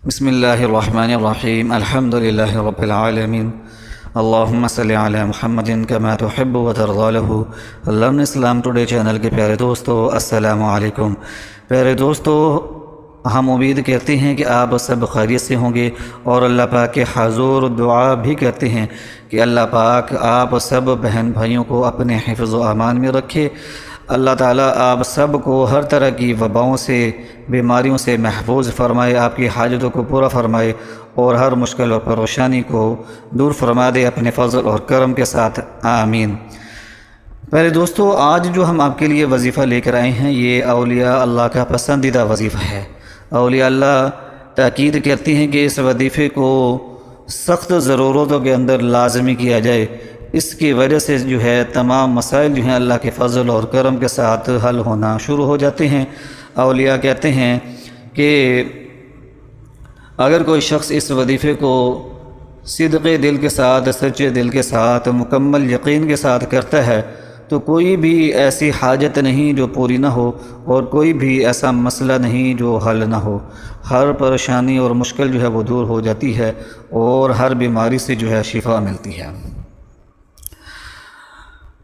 بسم اللہ الرحمن الرحیم الحمد للہ رب العالمین اللہم صلی علی محمد کما تحب وترضی له۔ لرن اسلام ٹوڈے چینل کے پیارے دوستو، السلام علیکم۔ پیارے دوستو، ہم امید کرتے ہیں کہ آپ سب خیریت سے ہوں گے اور اللہ پاک کے حضور دعا بھی کرتے ہیں کہ اللہ پاک آپ سب بہن بھائیوں کو اپنے حفظ و امان میں رکھے۔ اللہ تعالیٰ آپ سب کو ہر طرح کی وباؤں سے، بیماریوں سے محفوظ فرمائے، آپ کی حاجتوں کو پورا فرمائے اور ہر مشکل اور پریشانی کو دور فرما دے اپنے فضل اور کرم کے ساتھ، آمین۔ پہلے دوستو، آج جو ہم آپ کے لیے وظیفہ لے کر آئے ہیں یہ اولیاء اللہ کا پسندیدہ وظیفہ ہے۔ اولیاء اللہ تاکید کرتے ہیں کہ اس وظیفے کو سخت ضرورتوں کے اندر لازمی کیا جائے، اس کی وجہ سے جو ہے تمام مسائل جو ہیں اللہ کے فضل اور کرم کے ساتھ حل ہونا شروع ہو جاتے ہیں۔ اولیاء کہتے ہیں کہ اگر کوئی شخص اس وظیفے کو صدق دل کے ساتھ، سچے دل کے ساتھ، مکمل یقین کے ساتھ کرتا ہے تو کوئی بھی ایسی حاجت نہیں جو پوری نہ ہو اور کوئی بھی ایسا مسئلہ نہیں جو حل نہ ہو۔ ہر پریشانی اور مشکل جو ہے وہ دور ہو جاتی ہے اور ہر بیماری سے جو ہے شفا ملتی ہے۔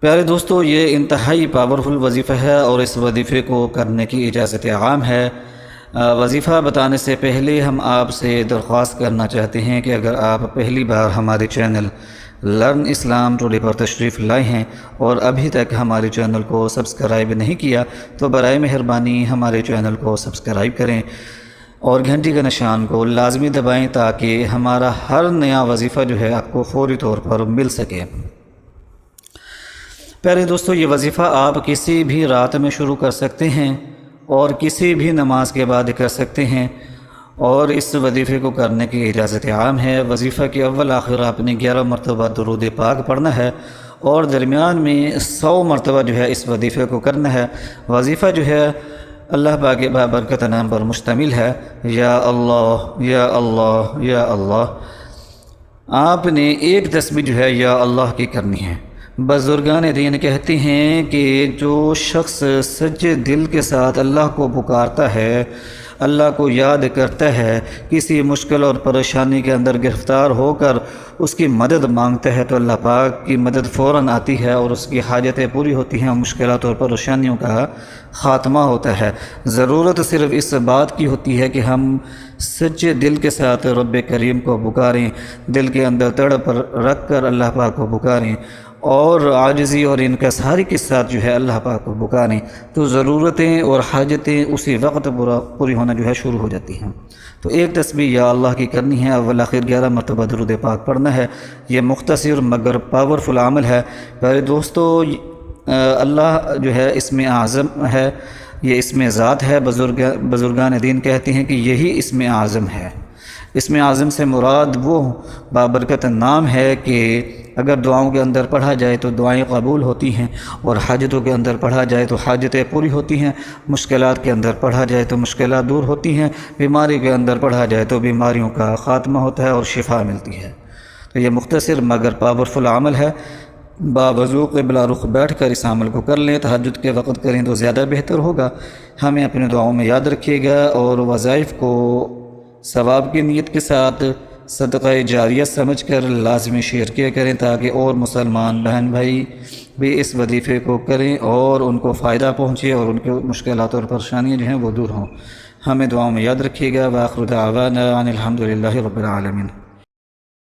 پیارے دوستو، یہ انتہائی پاورفل وظیفہ ہے اور اس وظیفے کو کرنے کی اجازت عام ہے۔ وظیفہ بتانے سے پہلے ہم آپ سے درخواست کرنا چاہتے ہیں کہ اگر آپ پہلی بار ہمارے چینل لرن اسلام ٹوڈے پر تشریف لائے ہیں اور ابھی تک ہمارے چینل کو سبسکرائب نہیں کیا تو برائے مہربانی ہمارے چینل کو سبسکرائب کریں اور گھنٹی کے نشان کو لازمی دبائیں تاکہ ہمارا ہر نیا وظیفہ جو ہے آپ کو فوری طور پر مل سکے۔ پیارے دوستو، یہ وظیفہ آپ کسی بھی رات میں شروع کر سکتے ہیں اور کسی بھی نماز کے بعد کر سکتے ہیں اور اس وظیفے کو کرنے کی اجازت عام ہے۔ وظیفہ کے اول آخر آپ نے 11 مرتبہ درود پاک پڑھنا ہے اور درمیان میں 100 مرتبہ جو ہے اس وظیفے کو کرنا ہے۔ وظیفہ جو ہے اللہ پاک کے بابرکت نام پر مشتمل ہے، یا اللہ یا اللہ یا اللہ۔ آپ نے ایک تسبیح جو ہے یا اللہ کی کرنی ہے۔ بزرگان دین کہتے ہیں کہ جو شخص سچے دل کے ساتھ اللہ کو پکارتا ہے، اللہ کو یاد کرتا ہے، کسی مشکل اور پریشانی کے اندر گرفتار ہو کر اس کی مدد مانگتا ہے تو اللہ پاک کی مدد فوراً آتی ہے اور اس کی حاجتیں پوری ہوتی ہیں، مشکلات اور پریشانیوں کا خاتمہ ہوتا ہے۔ ضرورت صرف اس بات کی ہوتی ہے کہ ہم سچے دل کے ساتھ رب کریم کو پکاریں، دل کے اندر تڑپ رکھ کر اللہ پاک کو پکاریں اور عاجزی اور انکساری کے ساتھ جو ہے اللہ پاک کو پکاریں تو ضرورتیں اور حاجتیں اسی وقت پوری ہونا جو ہے شروع ہو جاتی ہیں۔ تو ایک تسبیح یا اللہ کی کرنی ہے، اول آخر 11 مرتبہ درود پاک پڑھنا ہے۔ یہ مختصر مگر پاورفل عمل ہے۔ پیارے دوستو، اللہ جو ہے اسم اعظم ہے، یہ اسم ذات ہے۔ بزرگان دین کہتے ہیں کہ یہی اسم اعظم ہے۔ اسم اعظم سے مراد وہ بابرکت نام ہے کہ اگر دعاؤں کے اندر پڑھا جائے تو دعائیں قبول ہوتی ہیں اور حاجتوں کے اندر پڑھا جائے تو حاجتیں پوری ہوتی ہیں، مشکلات کے اندر پڑھا جائے تو مشکلات دور ہوتی ہیں، بیماری کے اندر پڑھا جائے تو بیماریوں کا خاتمہ ہوتا ہے اور شفا ملتی ہے۔ تو یہ مختصر مگر پاورفل عمل ہے۔ باوضو قبلہ رخ بیٹھ کر اس عمل کو کر لیں، تہجد کے وقت کریں تو زیادہ بہتر ہوگا۔ ہمیں اپنے دعاؤں میں یاد رکھیے گا اور وظائف کو ثواب کی نیت کے ساتھ صدقہ جاریہ سمجھ کر لازمی شیئر کیا کریں تاکہ اور مسلمان بہن بھائی بھی اس وظیفے کو کریں اور ان کو فائدہ پہنچے اور ان کے مشکلات اور پریشانیاں جو ہیں وہ دور ہوں۔ ہمیں دعاؤں میں یاد رکھیے گا۔ وآخر دعوانا ان الحمد للہ رب العالمین۔